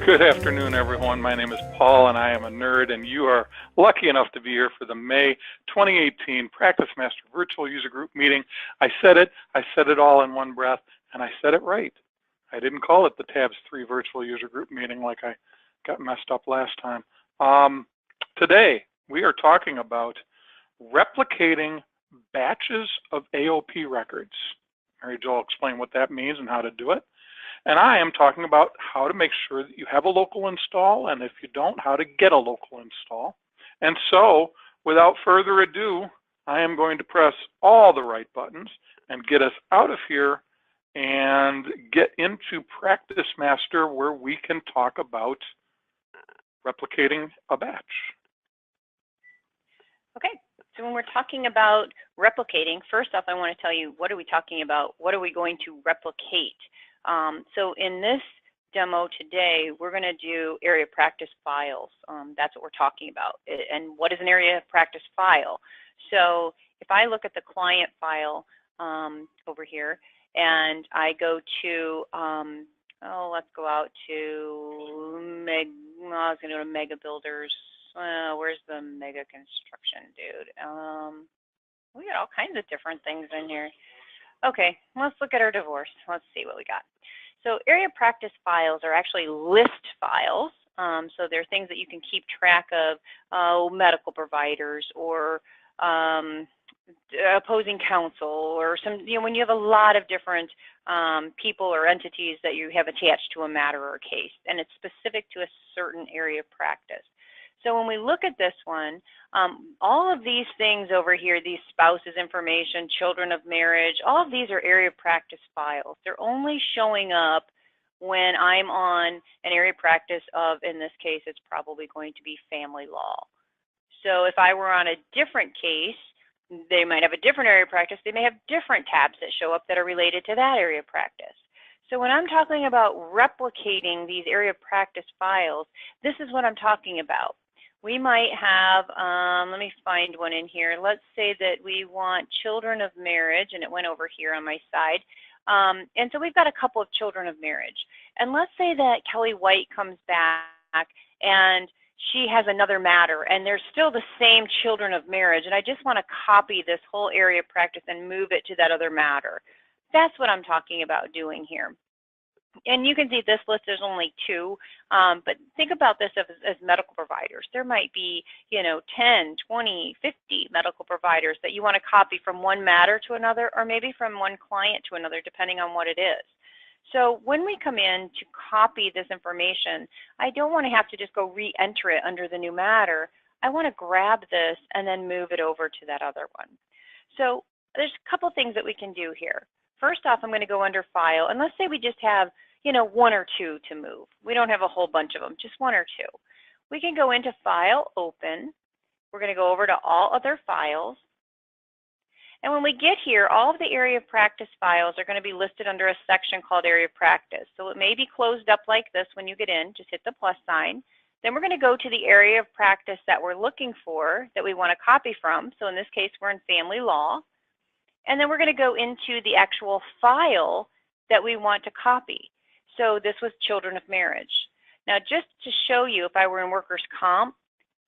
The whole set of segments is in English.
Good afternoon, everyone. My name is Paul, and I am a nerd, and you are lucky enough to be here for the May 2018 PracticeMaster Virtual User Group meeting. I said it all in one breath, and I said it right. I didn't call it the Tabs 3 Virtual User Group meeting like I got messed up last time. Today, we are talking about replicating batches of AOP records. Mary Jo will explain what that means and how to do it. And I am talking about how to make sure that you have a local install, and if you don't, how to get a local install. And so, without further ado, I am going to press all the right buttons and get us out of here and get into PracticeMaster, where we can talk about replicating a batch. Okay, so when we're talking about replicating, first off, I want to tell you, what are we talking about? What are we going to replicate? So in this demo today, we're going to do area practice files. That's what we're talking about. And what is an area practice file? So if I look at the client file over here, and I go to, let's go out to I was going to go to Mega Builders. Where's the Mega Construction, dude? We got all kinds of different things in here. Okay, let's look at our divorce. Let's see what we got. So area practice files are actually list files. So they're things that you can keep track of, medical providers or opposing counsel, or some, when you have a lot of different people or entities that you have attached to a matter or case, and it's specific to a certain area of practice. So when we look at this one, all of these things over here, these spouses information, children of marriage, all of these are area practice files. They're only showing up when I'm on an area practice of, in this case, it's probably going to be family law. So if I were on a different case, they might have a different area practice. They may have different tabs that show up that are related to that area practice. So when I'm talking about replicating these area practice files, this is what I'm talking about. We might have, let me find one in here. Let's say that we want children of marriage, and it went over here on my side. And so we've got a couple of children of marriage. And let's say that Kelly White comes back and she has another matter, and there's still the same children of marriage, and I just want to copy this whole area of practice and move it to that other matter. That's what I'm talking about doing here. And you can see this list, there's only 2, but think about this as medical providers. There might be, 10, 20, 50 medical providers that you want to copy from one matter to another, or maybe from one client to another, depending on what it is. So when we come in to copy this information, I don't want to have to just go re-enter it under the new matter. I want to grab this and then move it over to that other one. So there's a couple things that we can do here. First off, I'm going to go under File, and let's say we just have, 1 or 2 to move. We don't have a whole bunch of them, just 1 or 2. We can go into File, Open. We're going to go over to All Other Files. And when we get here, all of the area of practice files are going to be listed under a section called Area of Practice. So it may be closed up like this when you get in. Just hit the plus sign. Then we're going to go to the area of practice that we're looking for, that we want to copy from. So in this case, we're in family law. And then we're going to go into the actual file that we want to copy. So this was children of marriage. Now, just to show you, if I were in workers' comp,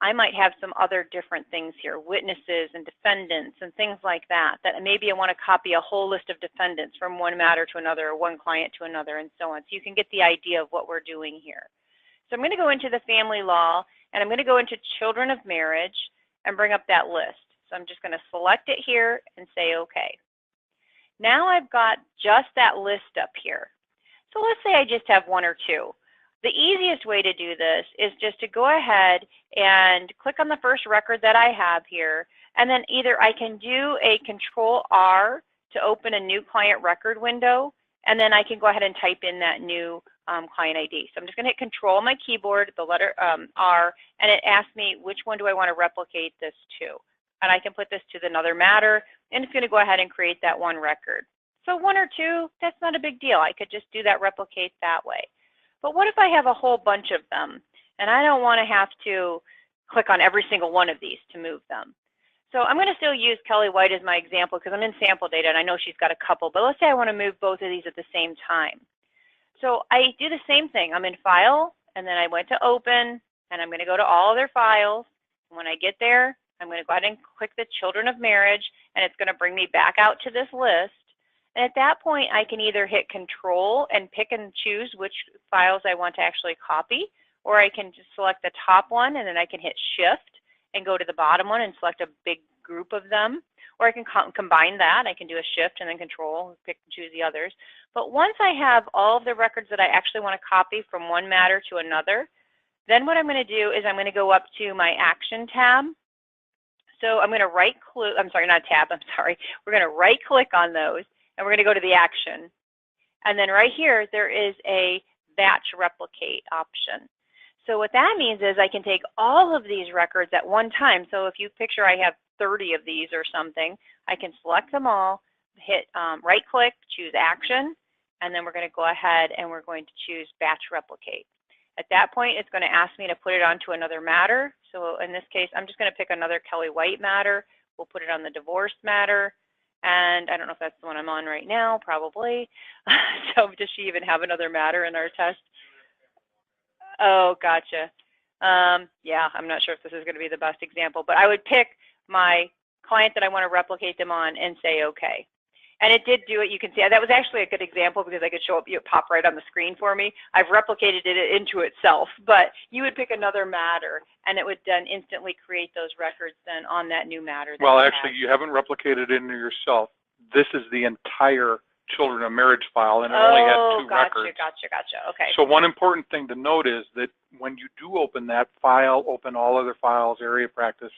I might have some other different things here, witnesses and defendants and things like that, that maybe I want to copy a whole list of defendants from one matter to another, or one client to another, and so on. So you can get the idea of what we're doing here. So I'm going to go into the family law, and I'm going to go into children of marriage and bring up that list. So I'm just going to select it here and say OK. Now I've got just that list up here. So let's say I just have 1 or 2. The easiest way to do this is just to go ahead and click on the first record that I have here, and then either I can do a Control-R to open a new client record window, and then I can go ahead and type in that new client ID. So I'm just going to hit Control on my keyboard, the letter R, and it asks me which one do I want to replicate this to. And I can put this to another matter, and it's going to go ahead and create that one record. So 1 or 2, that's not a big deal. I could just do that replicate that way. But what if I have a whole bunch of them, and I don't want to have to click on every single one of these to move them? So I'm going to still use Kelly White as my example because I'm in sample data, and I know she's got a couple. But let's say I want to move both of these at the same time. So I do the same thing. I'm in File, and then I went to open, and I'm going to go to all of their files. And when I get there, I'm going to go ahead and click the children of marriage, and it's going to bring me back out to this list. And at that point, I can either hit Control and pick and choose which files I want to actually copy, or I can just select the top one, and then I can hit Shift and go to the bottom one and select a big group of them. Or I can combine that. I can do a Shift and then Control, pick and choose the others. But once I have all of the records that I actually want to copy from one matter to another, then what I'm going to do is I'm going to go up to my Action tab. So I'm going to right-click, I'm sorry, not tab, I'm sorry. We're going to right-click on those, and we're going to go to the action. And then right here, there is a batch replicate option. So what that means is I can take all of these records at one time. So if you picture I have 30 of these or something, I can select them all, hit right-click, choose action, and then we're going to go ahead and we're going to choose batch replicate. At that point, it's going to ask me to put it onto another matter. So in this case, I'm just going to pick another Kelly White matter. We'll put it on the divorce matter. And I don't know if that's the one I'm on right now, probably. So does she even have another matter in our test? Oh, gotcha. Yeah, I'm not sure if this is going to be the best example, but I would pick my client that I want to replicate them on and say OK. And it did do it. You can see that was actually a good example because I could show up, it pop right on the screen for me. I've replicated it into itself, but you would pick another matter, and it would then instantly create those records then on that new matter. Well, actually, you haven't replicated it into yourself. This is the entire children of marriage file, and it only had 2 records. Gotcha. Okay. So one important thing to note is that when you do open that file, open all other files, area practice,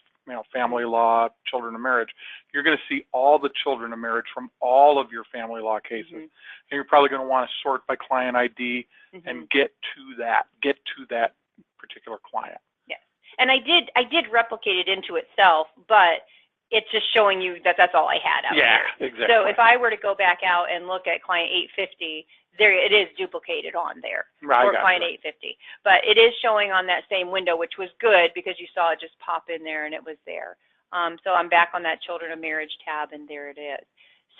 family law, children of marriage, you're going to see all the children of marriage from all of your family law cases. And you're probably going to want to sort by client ID and get to that particular client. Yes. And I did replicate it into itself, but it's just showing you that that's all I had out here. Yeah, exactly. So if I were to go back out and look at client 850, there it is duplicated on there for client 850. But it is showing on that same window, which was good because you saw it just pop in there and it was there. So I'm back on that children of marriage tab, and there it is.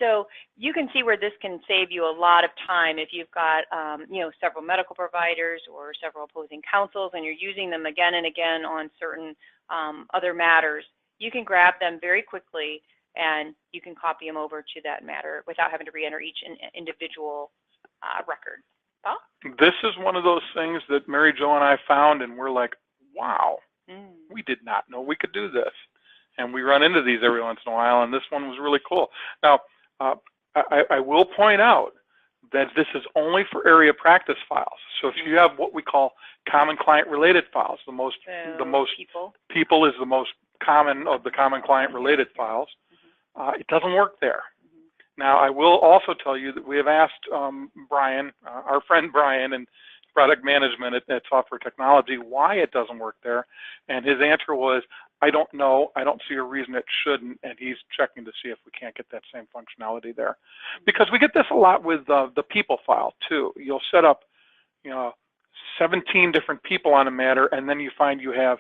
So you can see where this can save you a lot of time if you've got several medical providers or several opposing counsels, and you're using them again and again on certain other matters. You can grab them very quickly, and you can copy them over to that matter without having to re-enter each individual record. Oh? This is one of those things that Mary Jo and I found, and we're like, wow, we did not know we could do this. And we run into these every once in a while, and this one was really cool. Now, I will point out that this is only for area practice files. So if you have what we call common client related files, the most people is the most common of the common client related files, it doesn't work there. Now, I will also tell you that we have asked Brian, our friend Brian, and product management at Software Technology, why it doesn't work there. And his answer was, I don't know. I don't see a reason it shouldn't. And he's checking to see if we can't get that same functionality there. Because we get this a lot with the people file, too. You'll set up 17 different people on a matter, and then you find you have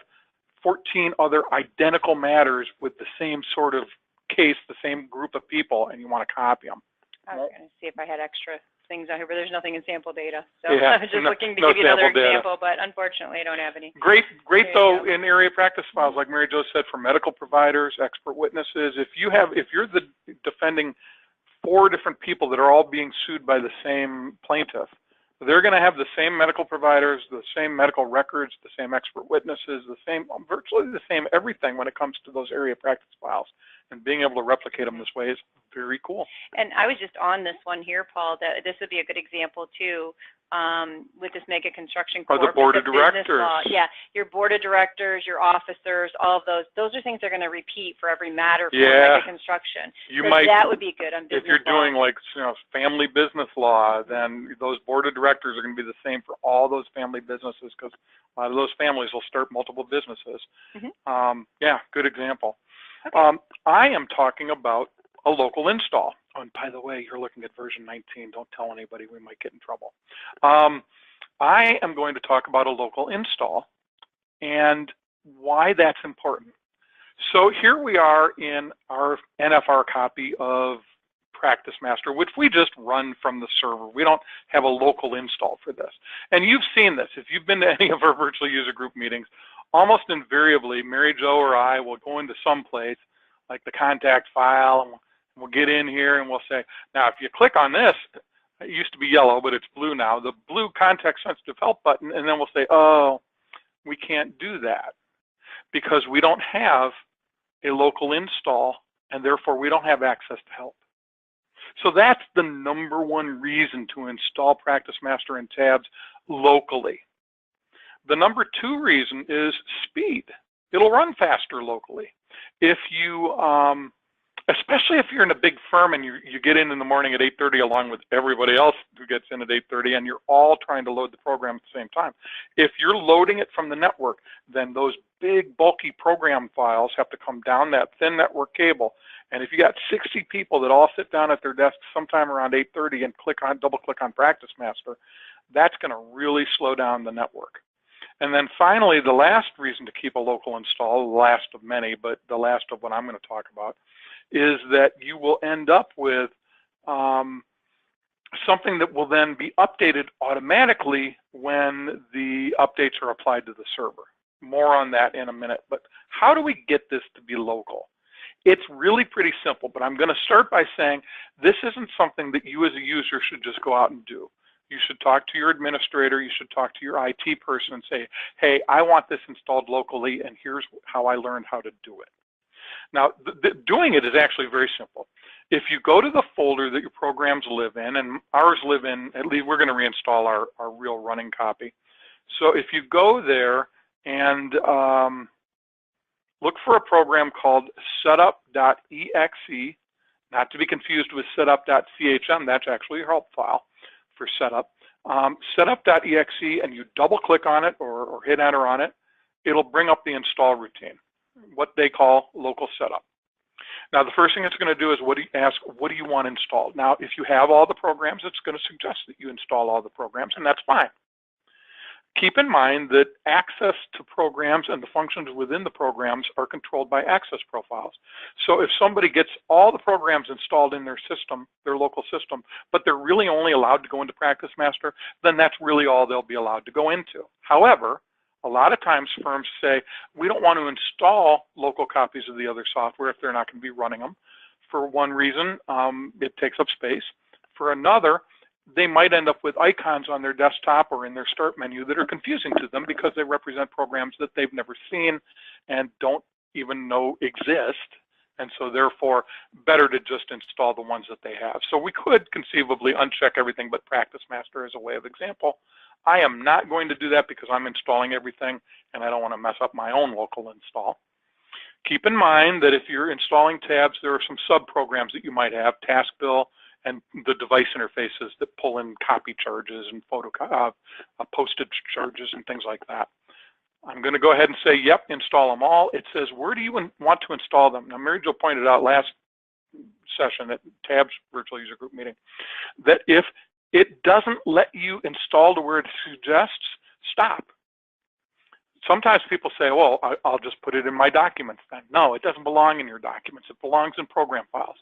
14 other identical matters with the same sort of case, the same group of people, and you want to copy them. I was going to see if I had extra things out here, but there's nothing in sample data. So yeah, I was just looking to give you another example, but unfortunately I don't have any. Great though, in area practice files, like Mary Jo said, for medical providers, expert witnesses, if you're defending 4 different people that are all being sued by the same plaintiff, they're going to have the same medical providers, the same medical records, the same expert witnesses, virtually the same everything when it comes to those area practice files. And being able to replicate them this way is very cool. And I was just on this one here, Paul, that this would be a good example too, with this mega construction corp. Or the board of directors. Yeah, your board of directors, your officers, all of those are things they're going to repeat for every matter for mega construction. That would be good on business if you're doing like family business law, then those board of directors are going to be the same for all those family businesses, because a lot of those families will start multiple businesses. Yeah, good example. Okay. I am talking about a local install. Oh, and by the way, you're looking at version 19. Don't tell anybody, we might get in trouble. I am going to talk about a local install and why that's important. So here we are in our NFR copy of PracticeMaster, which we just run from the server. We don't have a local install for this. And you've seen this. If you've been to any of our virtual user group meetings, almost invariably, Mary Jo or I will go into some place, like the contact file, and we'll get in here and we'll say, now if you click on this, it used to be yellow, but it's blue now, the blue context sensitive help button, and then we'll say, oh, we can't do that because we don't have a local install, and therefore we don't have access to help. So that's the number one reason to install PracticeMaster and tabs locally. The number two reason is speed. It'll run faster locally. If you, especially if you're in a big firm and you get in the morning at 8:30 along with everybody else who gets in at 8:30 and you're all trying to load the program at the same time. If you're loading it from the network, then those big bulky program files have to come down that thin network cable. And if you got 60 people that all sit down at their desks sometime around 8:30 and double click on PracticeMaster, that's going to really slow down the network. And then finally, the last reason to keep a local install, the last of many, but the last of what I'm going to talk about, is that you will end up with something that will then be updated automatically when the updates are applied to the server. More on that in a minute. But how do we get this to be local? It's really pretty simple, but I'm going to start by saying this isn't something that you as a user should just go out and do. You should talk to your administrator, you should talk to your IT person and say, hey, I want this installed locally and here's how I learned how to do it. Now, doing it is actually very simple. If you go to the folder that your programs live in, and ours live in, at least we're going to reinstall our real running copy. So if you go there and look for a program called setup.exe, not to be confused with setup.chm, that's actually a help file for setup. Setup.exe, and you double click on it or hit enter on it, it'll bring up the install routine, what they call local setup. Now, the first thing it's going to do is ask, what do you want installed? Now, if you have all the programs, it's going to suggest that you install all the programs, and that's fine. Keep in mind that access to programs and the functions within the programs are controlled by access profiles. So if somebody gets all the programs installed in their system, their local system, but they're really only allowed to go into PracticeMaster, then that's really all they'll be allowed to go into. However, a lot of times firms say, we don't want to install local copies of the other software if they're not going to be running them. For one reason, it takes up space. For another, they might end up with icons on their desktop or in their start menu that are confusing to them because they represent programs that they've never seen and don't even know exist. And so therefore, better to just install the ones that they have. So we could conceivably uncheck everything but PracticeMaster as a way of example. I am not going to do that because I'm installing everything and I don't want to mess up my own local install. Keep in mind that if you're installing tabs, there are some sub-programs that you might have, task bill, and the device interfaces that pull in copy charges and postage charges and things like that. I'm going to go ahead and say, yep, install them all. It says, where do you want to install them? Now, Mary Jo pointed out last session at Tabs Virtual User Group meeting that if it doesn't let you install to where it suggests, stop. Sometimes people say, well, I'll just put it in my documents then. No, it doesn't belong in your documents. It belongs in program files.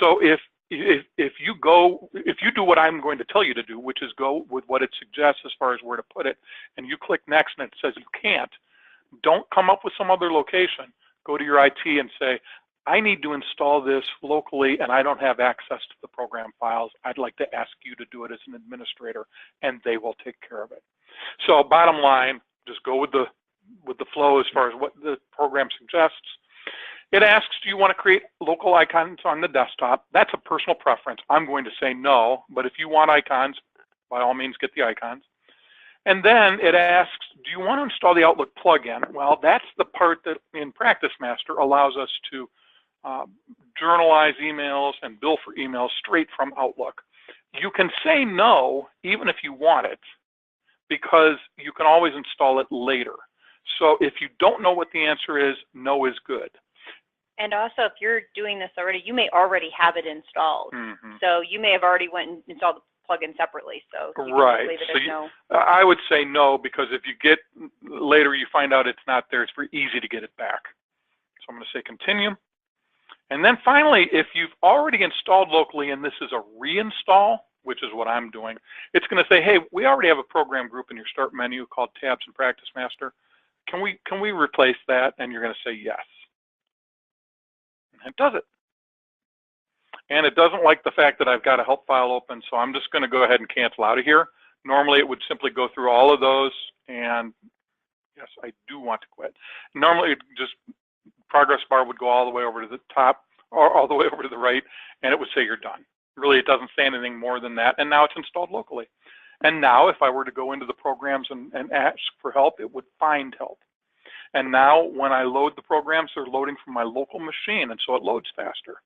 So if you do what I'm going to tell you to do, which is go with what it suggests as far as where to put it, and you click next and it says you can't, don't come up with some other location. Go to your IT and say, I need to install this locally and I don't have access to the program files. I'd like to ask you to do it as an administrator, and they will take care of it. So bottom line, just go with the flow as far as what the program suggests. It asks, do you want to create local icons on the desktop? That's a personal preference. I'm going to say no, but if you want icons, by all means, get the icons. And then it asks, do you want to install the Outlook plugin? Well, that's the part that in PracticeMaster allows us to journalize emails and bill for emails straight from Outlook. You can say no, even if you want it, because you can always install it later. So if you don't know what the answer is, no is good. And also, if you're doing this already, you may already have it installed. Mm-hmm. So you may have already went and installed the plugin separately. So you can just leave it as no. I would say no, because if you get later, you find out it's not there, it's very easy to get it back. So I'm going to say continue. And then finally, if you've already installed locally and this is a reinstall, which is what I'm doing, it's going to say, hey, we already have a program group in your start menu called Tabs and PracticeMaster. Can we replace that? And you're going to say yes. And it does it. And it doesn't like the fact that I've got a help file open, so I'm just going to go ahead and cancel out of here. Normally it would simply go through all of those, and yes, I do want to quit. Normally it just progress bar would go all the way over to the top or all the way over to the right, and it would say you're done. Really, it doesn't say anything more than that, and now it's installed locally. And now if I were to go into the programs and ask for help, it would find help. And now when I load the programs, they're loading from my local machine, and so it loads faster.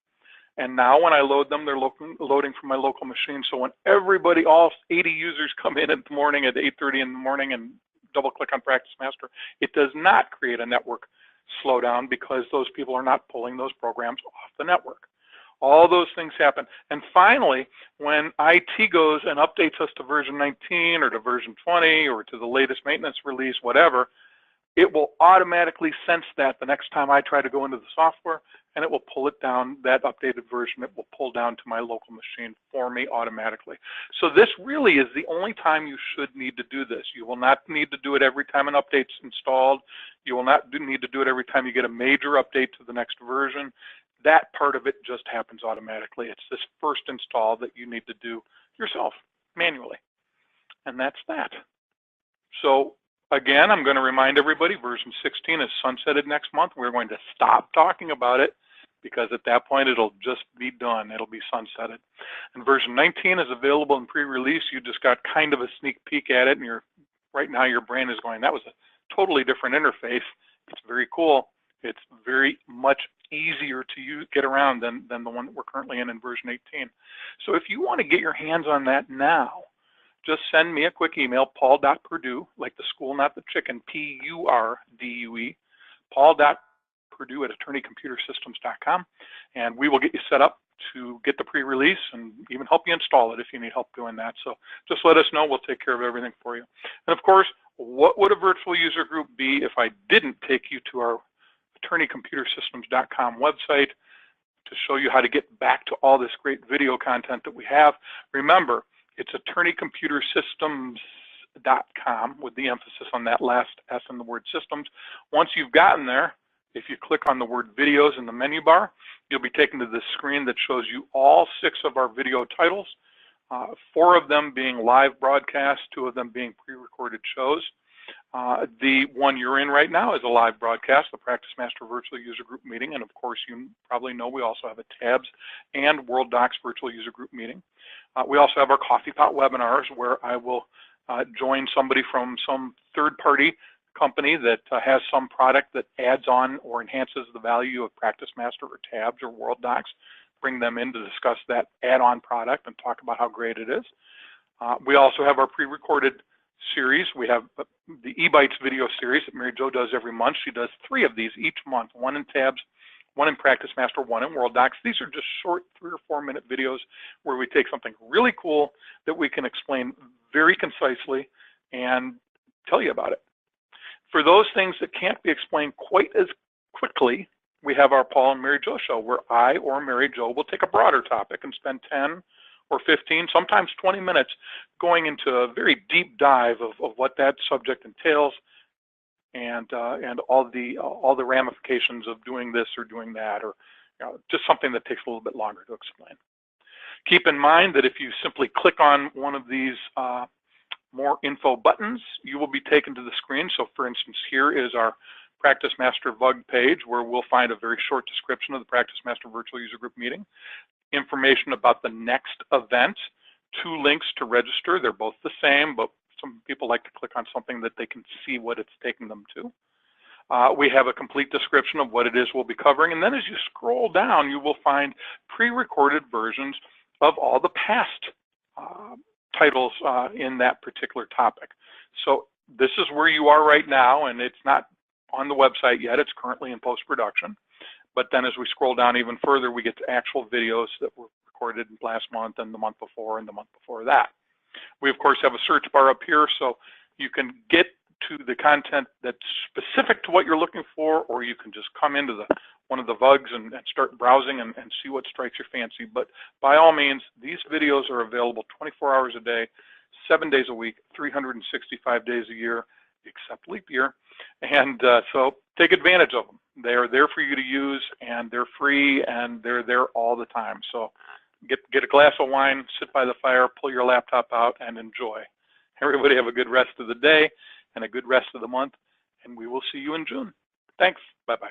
And now when I load them, they're loading from my local machine. So when everybody, all 80 users come in the morning at 8:30 in the morning and double click on PracticeMaster, it does not create a network slowdown because those people are not pulling those programs off the network. All those things happen. And finally, when IT goes and updates us to version 19 or to version 20 or to the latest maintenance release, whatever, it will automatically sense that the next time I try to go into the software, and it will pull it down, that updated version, it will pull down to my local machine for me automatically. So this really is the only time you should need to do this. You will not need to do it every time an update's installed. You will not need to do it every time you get a major update to the next version. That part of it just happens automatically. It's this first install that you need to do yourself manually. And that's that. So again, I'm going to remind everybody, version 16 is sunsetted next month. We're going to stop talking about it because at that point it'll just be done. It'll be sunsetted. And version 19 is available in pre-release. You just got kind of a sneak peek at it, and right now your brain is going, that was a totally different interface. It's very cool. It's very much easier to get around than the one that we're currently in version 18. So if you want to get your hands on that now, just send me a quick email, paul.purdue, like the school, not the chicken, P-U-R-D-U-E, paul.purdue@attorneycomputersystems.com, and we will get you set up to get the pre-release and even help you install it if you need help doing that. So just let us know. We'll take care of everything for you. And of course, what would a virtual user group be if I didn't take you to our attorneycomputersystems.com website to show you how to get back to all this great video content that we have? Remember, it's attorneycomputersystems.com with the emphasis on that last S in the word systems. Once you've gotten there, if you click on the word videos in the menu bar, you'll be taken to this screen that shows you all 6 of our video titles, 4 of them being live broadcasts, 2 of them being pre-recorded shows. The one you're in right now is a live broadcast, the PracticeMaster Virtual User Group Meeting, and of course you probably know we also have a Tabs and World Docs Virtual User Group Meeting. We also have our Coffee Pot webinars where I will join somebody from some third-party company that has some product that adds on or enhances the value of PracticeMaster or Tabs or World Docs, bring them in to discuss that add-on product and talk about how great it is. We also have our pre-recorded series. We have the eBytes video series that Mary Jo does every month. She does 3 of these each month, 1 in Tabs, 1 in PracticeMaster, 1 in World Docs. These are just short 3 or 4 minute videos where we take something really cool that we can explain very concisely and tell you about it. For those things that can't be explained quite as quickly, we have our Paul and Mary Jo show where I or Mary Jo will take a broader topic and spend 10 or 15, sometimes 20 minutes going into a very deep dive of what that subject entails and all the ramifications of doing this or doing that, or just something that takes a little bit longer to explain. Keep in mind that if you simply click on one of these more info buttons, you will be taken to the screen. So for instance, here is our PracticeMaster VUG page where we'll find a very short description of the PracticeMaster Virtual User Group Meeting, information about the next event, 2 links to register. They're both the same, but some people like to click on something that they can see what it's taking them to. We have a complete description of what it is we'll be covering, and then as you scroll down, you will find pre-recorded versions of all the past titles in that particular topic. So this is where you are right now, and it's not on the website yet. It's currently in post-production. But then as we scroll down even further, we get to actual videos that were recorded last month and the month before and the month before that. We, of course, have a search bar up here, so you can get to the content that's specific to what you're looking for, or you can just come into the one of the VUGs and start browsing and see what strikes your fancy. But by all means, these videos are available 24 hours a day, 7 days a week, 365 days a year, except leap year. And so take advantage of them. They are there for you to use, and they're free, and they're there all the time. So get a glass of wine, sit by the fire, pull your laptop out, and enjoy. Everybody have a good rest of the day and a good rest of the month, and we will see you in June. Thanks. Bye-bye.